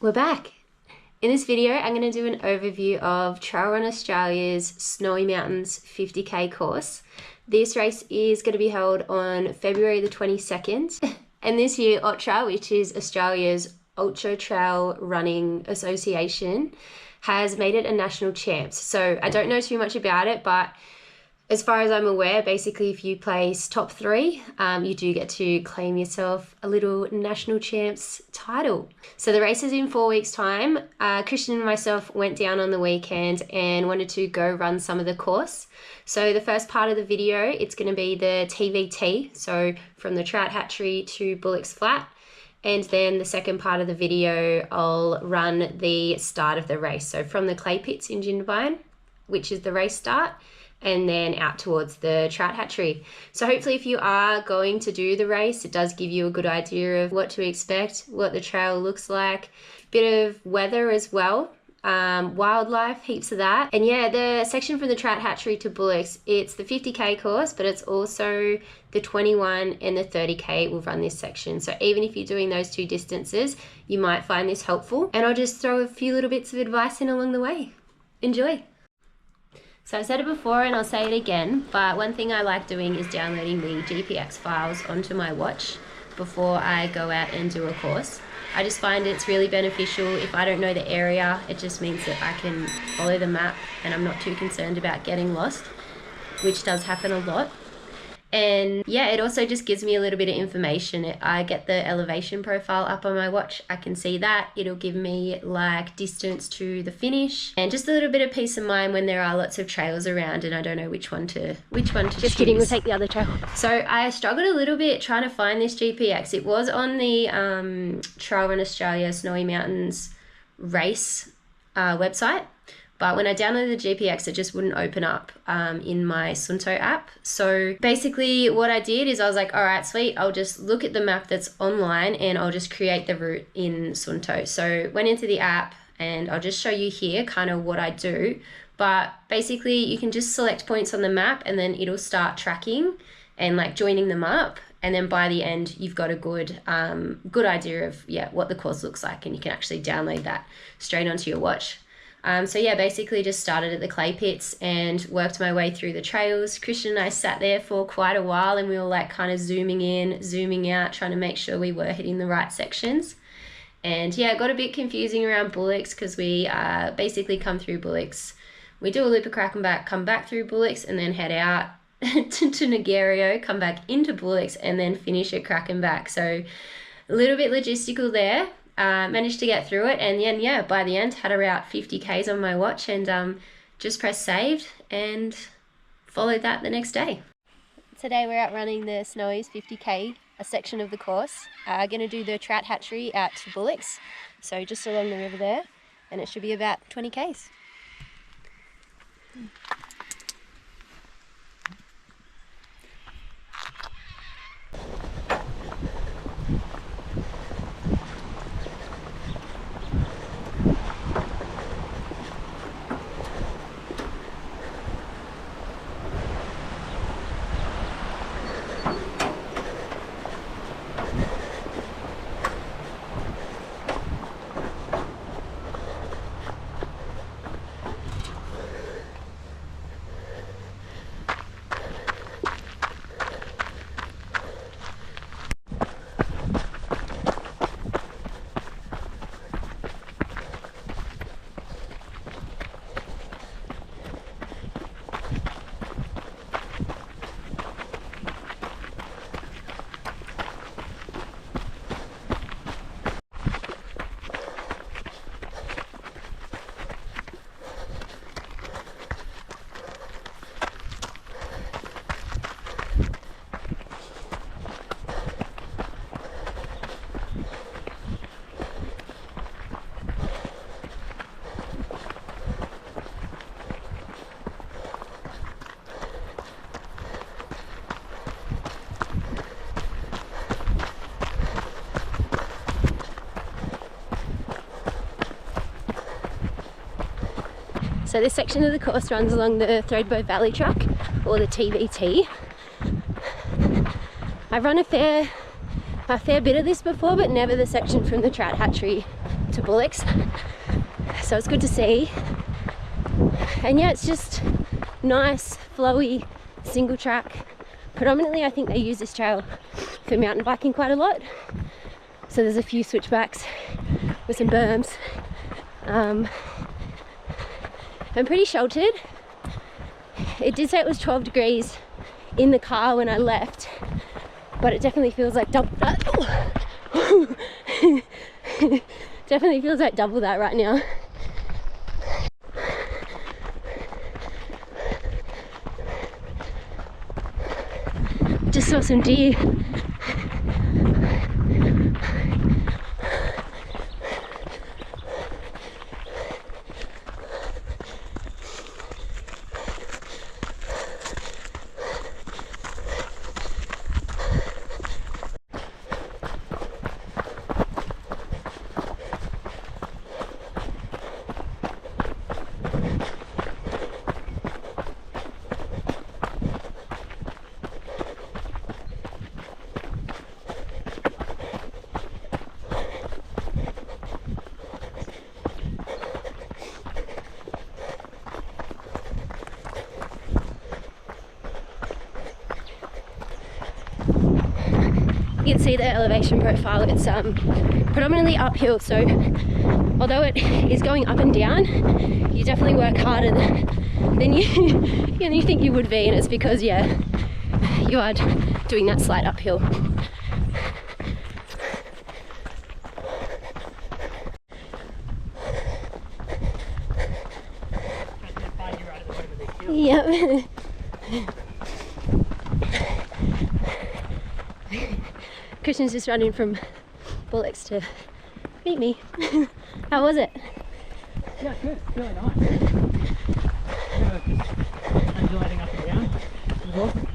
We're back. In this video, I'm going to do an overview of Trail Run Australia's Snowy Mountains 50k course. This race is going to be held on February the 22nd. And this year, AUTRA, which is Australia's Ultra Trail Running Association, has made it a national champs. So I don't know too much about it, but as far as I'm aware, basically if you place top 3, you do get to claim yourself a little national champs title. So the race is in 4 weeks' time. Christian and myself went down on the weekend and wanted to go run some of the course. So the first part of the video, it's going to be the TVT, so from the Trout Hatchery to Bullocks Flat. And then the second part of the video, I'll run the start of the race. So from the Claypits in Jindabyne, which is the race start, and then out towards the Trout Hatchery. So hopefully if you are going to do the race, it does give you a good idea of what to expect, what the trail looks like, bit of weather as well, wildlife, heaps of that. And yeah, the section from the Trout Hatchery to Bullocks, it's the 50k course, but it's also the 21 and the 30k will run this section. So even if you're doing those 2 distances, you might find this helpful. And I'll just throw a few little bits of advice in along the way. Enjoy. So I've said it before and I'll say it again, but one thing I like doing is downloading the GPX files onto my watch before I go out and do a course. I just find it's really beneficial. If I don't know the area, it just means that I can follow the map and I'm not too concerned about getting lost, which does happen a lot. And yeah, it also just gives me a little bit of information. I get the elevation profile up on my watch. I can see that. It'll give me like distance to the finish and just a little bit of peace of mind when there are lots of trails around and I don't know which one to just choose. Kidding, we'll take the other trail. So I struggled a little bit trying to find this GPX. It was on the Trail Run Australia Snowy Mountains race website. But when I downloaded the GPX, it just wouldn't open up in my Sunto app. So basically what I did is I was like, all right, sweet. I'll just look at the map that's online and I'll just create the route in Sunto. So went into the app and I'll just show you here kind of what I do. But basically you can just select points on the map and then it'll start tracking and like joining them up. And then by the end, you've got a good idea of what the course looks like. And you can actually download that straight onto your watch. So yeah, basically just started at the Claypits and worked my way through the trails. Christian and I sat there for quite a while and we were like kind of zooming in, zooming out, trying to make sure we were hitting the right sections. And yeah, it got a bit confusing around Bullocks because we basically come through Bullocks. We do a loop of Crackenback, come back through Bullocks and then head out to Negario, come back into Bullocks and then finish at Crackenback. So a little bit logistical there. Managed to get through it and then yeah, by the end had around 50k's on my watch and just pressed saved and followed that the next day. Today we're out running the Snowy's 50k, a section of the course. Going to do the Trout Hatchery out to Bullocks, so just along the river there, and it should be about 20k's. So this section of the course runs along the Threadbow Valley Track, or the TVT. I've run a fair bit of this before, but never the section from the Trout Hatchery to to Bullocks, so it's good to see. And yeah, it's just nice, flowy, single track. Predominantly I think they use this trail for mountain biking quite a lot, so there's a few switchbacks with some berms, and pretty sheltered. It did say it was 12 degrees in the car when I left, but it definitely feels like double that. Definitely feels like double that right now. Just saw some deer. You can see the elevation profile. It's predominantly uphill, so although it is going up and down, you definitely work harder than you think you would be, and it's because, yeah, you are doing that slight uphill. Yep. Christian's just running from Bullocks to meet me. How was it? Yeah, good. Really nice. Yeah, just undulating up and down. It was awesome.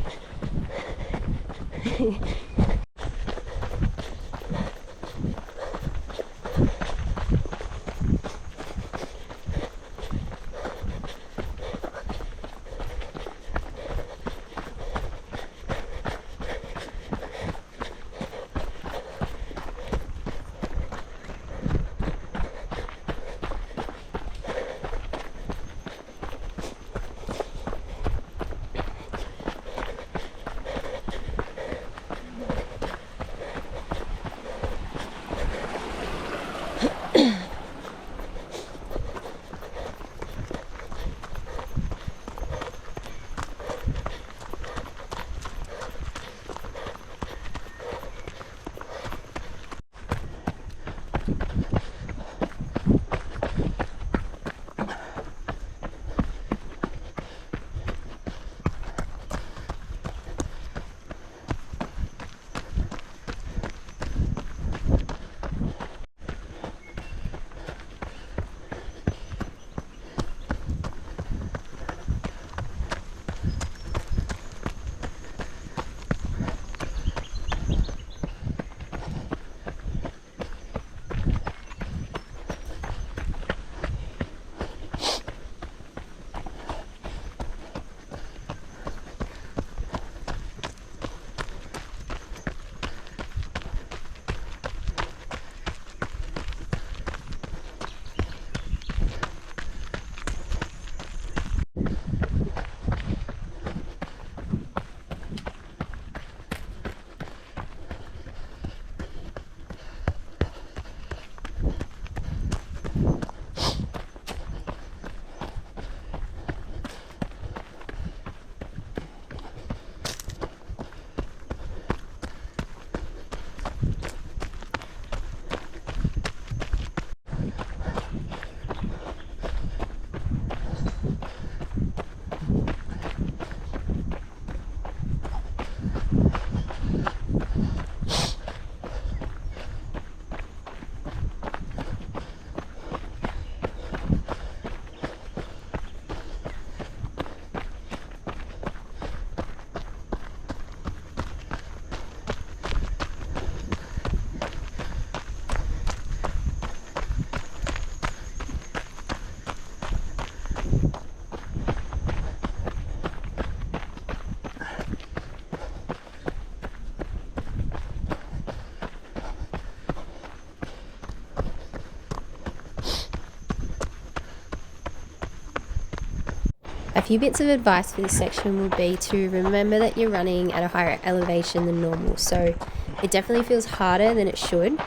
A few bits of advice for this section will be to remember that you're running at a higher elevation than normal, so it definitely feels harder than it should.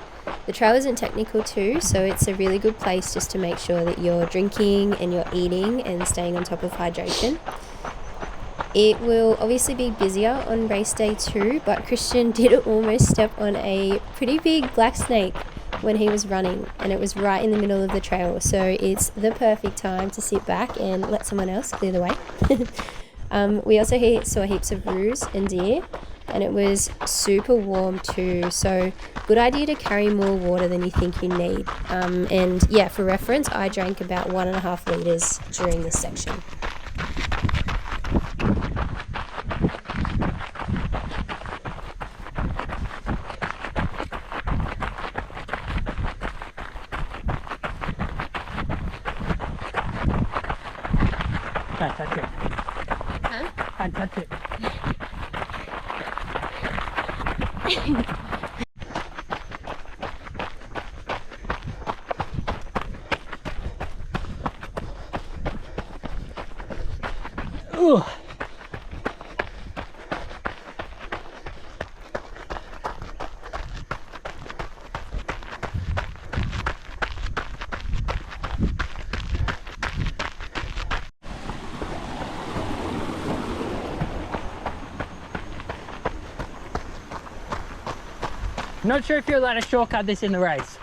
The trail isn't technical too, so it's a really good place just to make sure that you're drinking and you're eating and staying on top of hydration. It will obviously be busier on race day too, but Christian did almost step on a pretty big black snake when he was running, and it was right in the middle of the trail, so it's the perfect time to sit back and let someone else clear the way. We also saw heaps of roos and deer, and it was super warm too, so good idea to carry more water than you think you need. And yeah, for reference, I drank about 1.5 litres during this section. Don't touch it. Huh? Don't touch it. Ooh. Not sure if you're allowed to shortcut this in the race.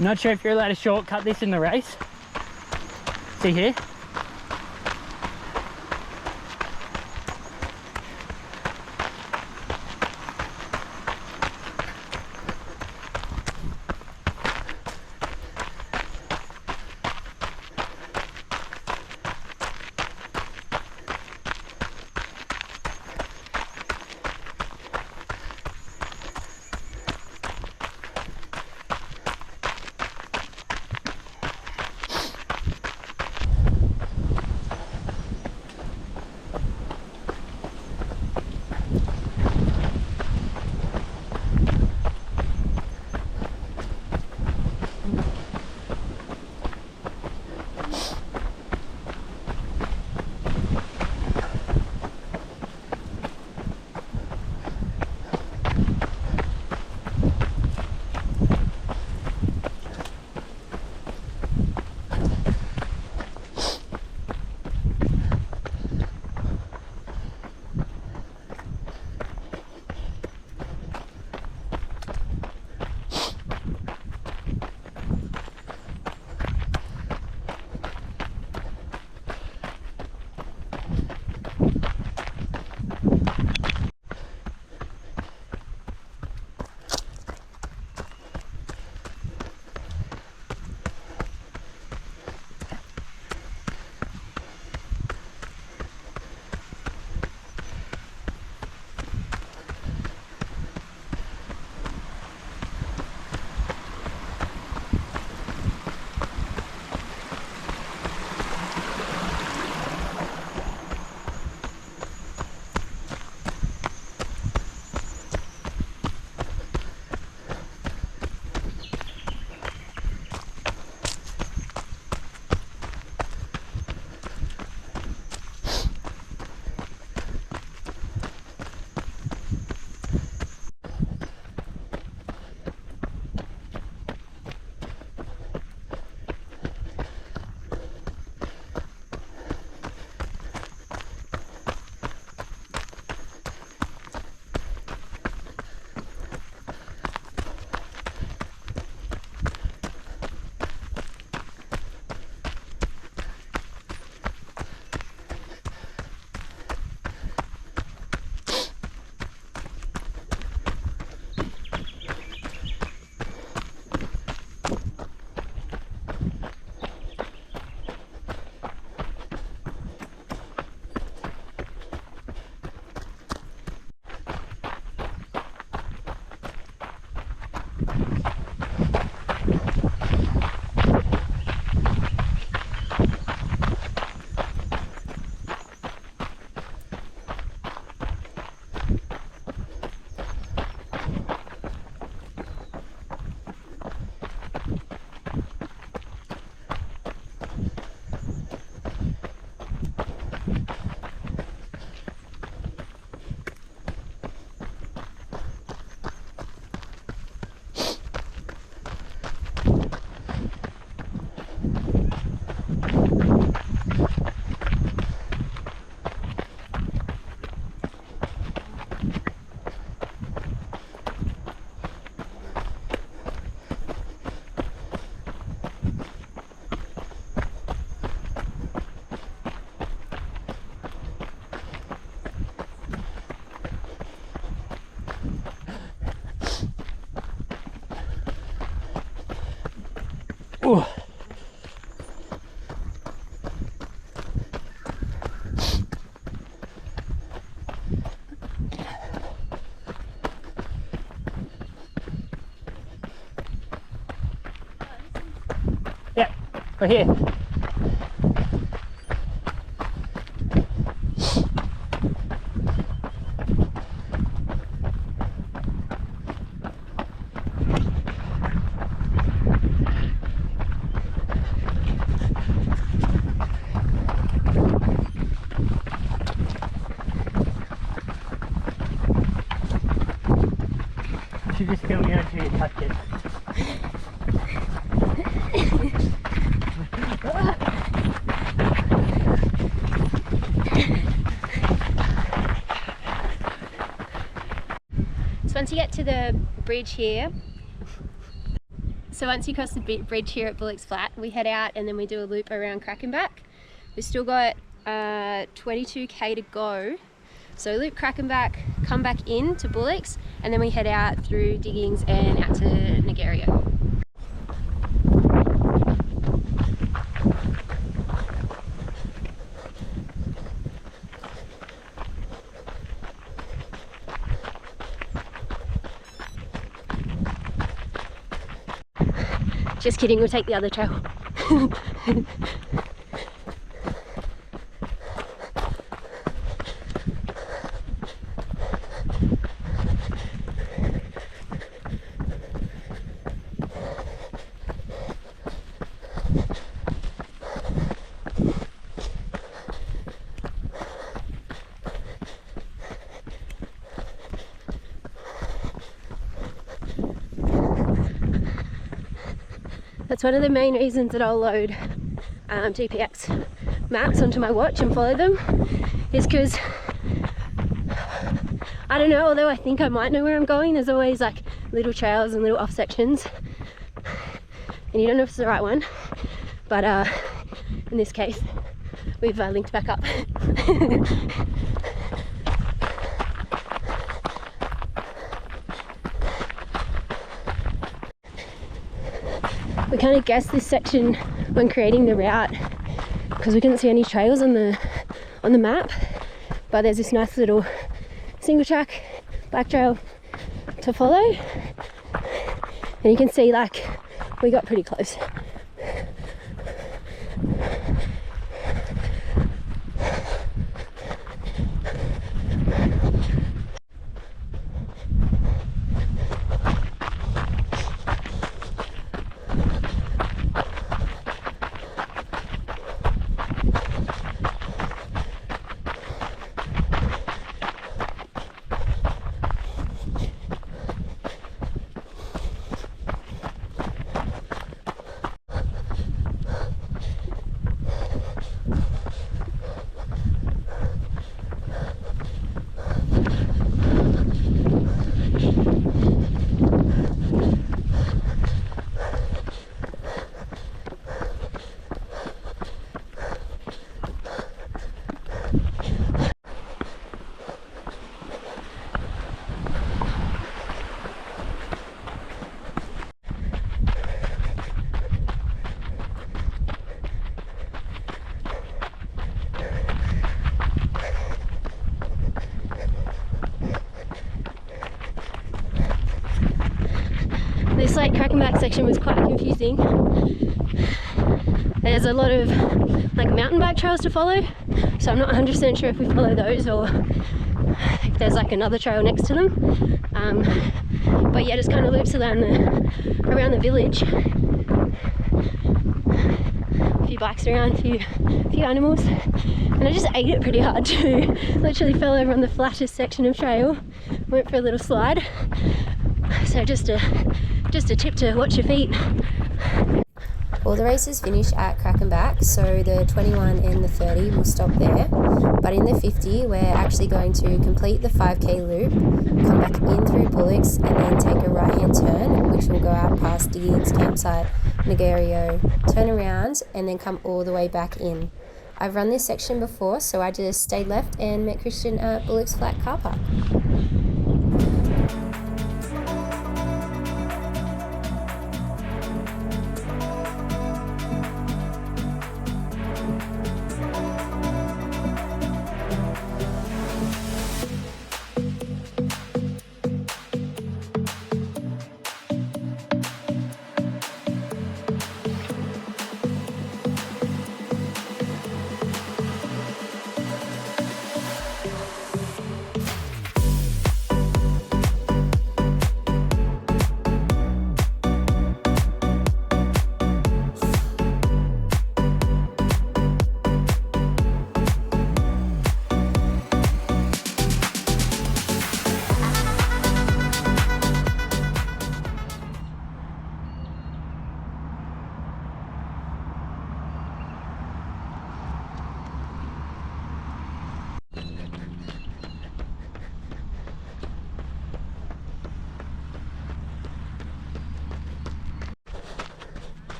Not sure if you're allowed to shortcut this in the race. See here? Ooh. Yeah, right here. You should just film me until you touch it. So once you get to the bridge here, once you cross the bridge here at Bullocks Flat, we head out and then we do a loop around Crackenback. We've still got 22k to go. So loop Crackenback, come back in to Bullocks, and then we head out through Diggings and out to Nagario. Just kidding, we'll take the other trail. That's one of the main reasons that I'll load GPX maps onto my watch and follow them, is because, I don't know, although I think I might know where I'm going, there's always like little trails and little off sections and you don't know if it's the right one, but in this case we've linked back up. We kind of guessed this section when creating the route because we couldn't see any trails on the map, but there's this nice little single track black trail to follow, and you can see like we got pretty close. This like Crackenback section was quite confusing. There's a lot of like mountain bike trails to follow, so I'm not 100% sure if we follow those or if there's like another trail next to them. But yeah, just kind of loops around the village. A few bikes around, a few animals, and I just ate it pretty hard too. Literally fell over on the flattest section of trail, went for a little slide. So just a tip to watch your feet. All the races finish at Crackenback, so the 21 and the 30 will stop there. But in the 50, we're actually going to complete the 5k loop, come back in through Bullocks, and then take a right-hand turn, which will go out past Diggings campsite, Nagario, turn around, and then come all the way back in. I've run this section before, so I just stayed left and met Christian at Bullocks Flat car park.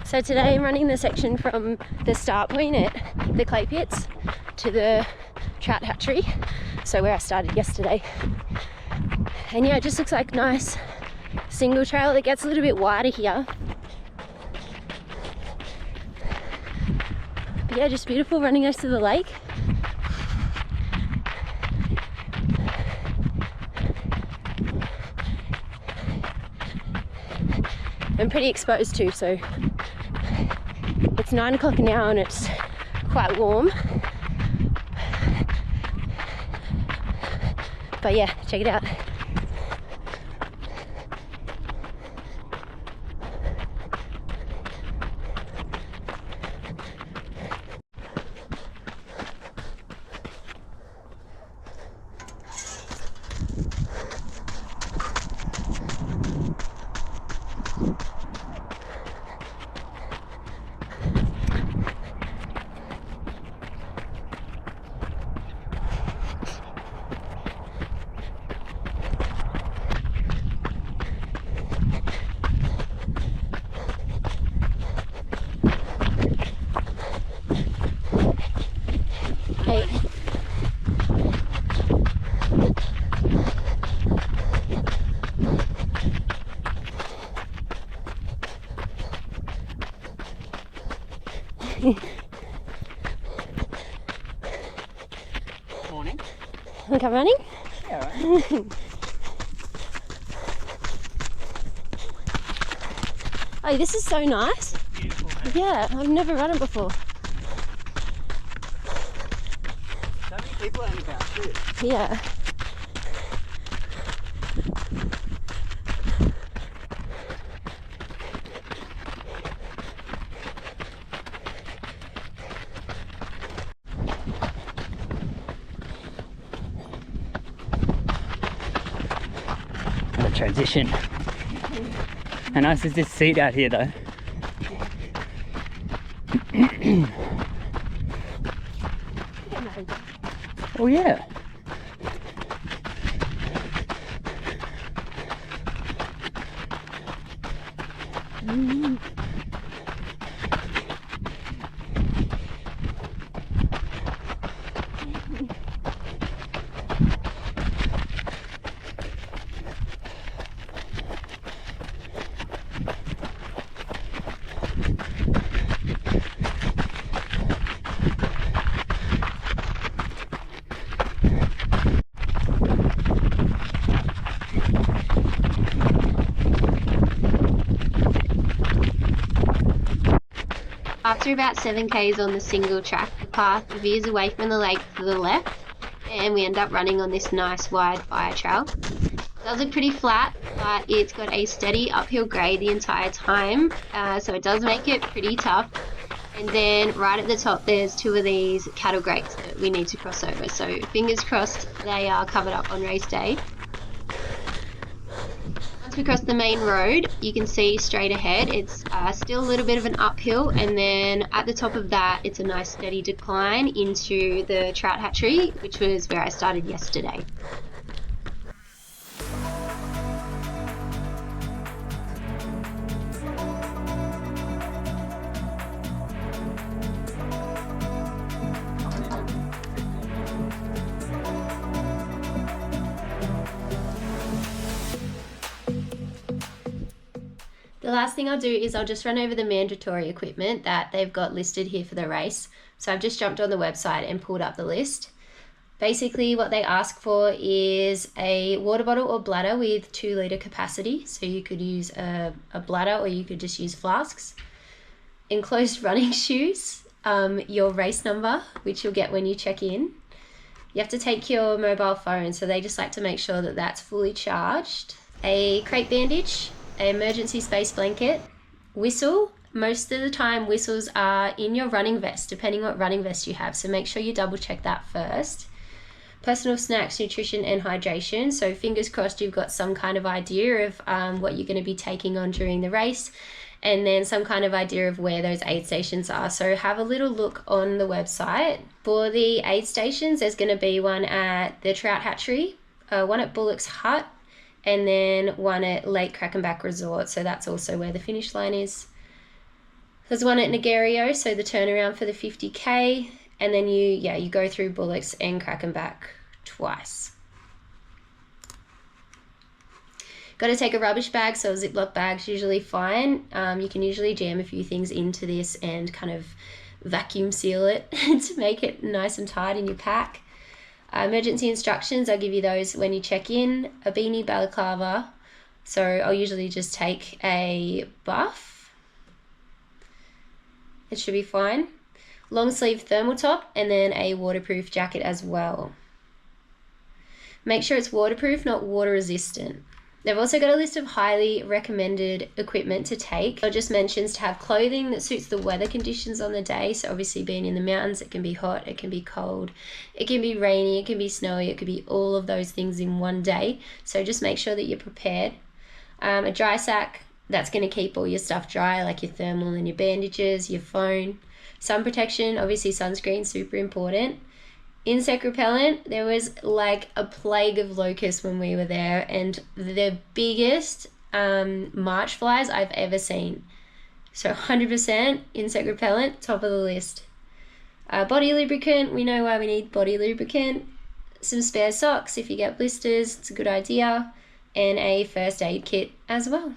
So today I'm running the section from the start point at the Claypits to the Trout Hatchery, so where I started yesterday. And yeah, it just looks like nice single trail. It gets a little bit wider here. But yeah, just beautiful running next to the lake. I'm pretty exposed too, so it's 9 o'clock now and it's quite warm. But yeah, check it out. Hey. Morning. Wanna come running? Yeah, right. Oh, this is so nice. Beautiful. Yeah, I've never run it before. So many people out and about too. Yeah. What a transition. How nice is this seat out here though? Oh yeah. After about 7 k's on the single track, the path veers away from the lake to the left and we end up running on this nice wide fire trail. It does look pretty flat, but it's got a steady uphill grade the entire time, so it does make it pretty tough. And then right at the top there's 2 of these cattle grates that we need to cross over, so fingers crossed they are covered up on race day. Once we cross the main road, you can see straight ahead it's still a little bit of an uphill, and then at the top of that it's a nice steady decline into the Trout Hatchery, which was where I started yesterday. The last thing I'll do is I'll just run over the mandatory equipment that they've got listed here for the race. So I've just jumped on the website and pulled up the list. Basically what they ask for is a water bottle or bladder with 2 litre capacity. So you could use a bladder or you could just use flasks. Enclosed running shoes, your race number, which you'll get when you check in. You have to take your mobile phone, so they just like to make sure that that's fully charged. A crate bandage, an emergency space blanket, whistle. Most of the time whistles are in your running vest, depending what running vest you have, so make sure you double check that first. Personal snacks, nutrition and hydration, so fingers crossed you've got some kind of idea of what you're going to be taking on during the race, and then some kind of idea of where those aid stations are. So have a little look on the website. For the aid stations, there's going to be one at the Trout Hatchery, one at Bullocks Hut, and then one at Lake Crackenback Resort, so that's also where the finish line is. There's one at Negerio, so the turnaround for the 50k, and then you go through Bullocks and Crackenback twice. Got to take a rubbish bag, so a Ziploc bag's usually fine. You can usually jam a few things into this and kind of vacuum seal it to make it nice and tight in your pack. Emergency instructions, I'll give you those when you check in. A beanie, balaclava, so I'll usually just take a buff. It should be fine. Long sleeve thermal top, and then a waterproof jacket as well. Make sure it's waterproof, not water resistant. They've also got a list of highly recommended equipment to take. It just mentions to have clothing that suits the weather conditions on the day. So obviously being in the mountains, it can be hot, it can be cold, it can be rainy, it can be snowy, it could be all of those things in one day. So just make sure that you're prepared. A dry sack, that's going to keep all your stuff dry, like your thermal and your bandages, your phone. Sun protection, obviously sunscreen, super important. Insect repellent, there was like a plague of locusts when we were there, and the biggest march flies I've ever seen. So 100% insect repellent, top of the list. Body lubricant, we know why we need body lubricant. Some spare socks if you get blisters, it's a good idea. And a first aid kit as well.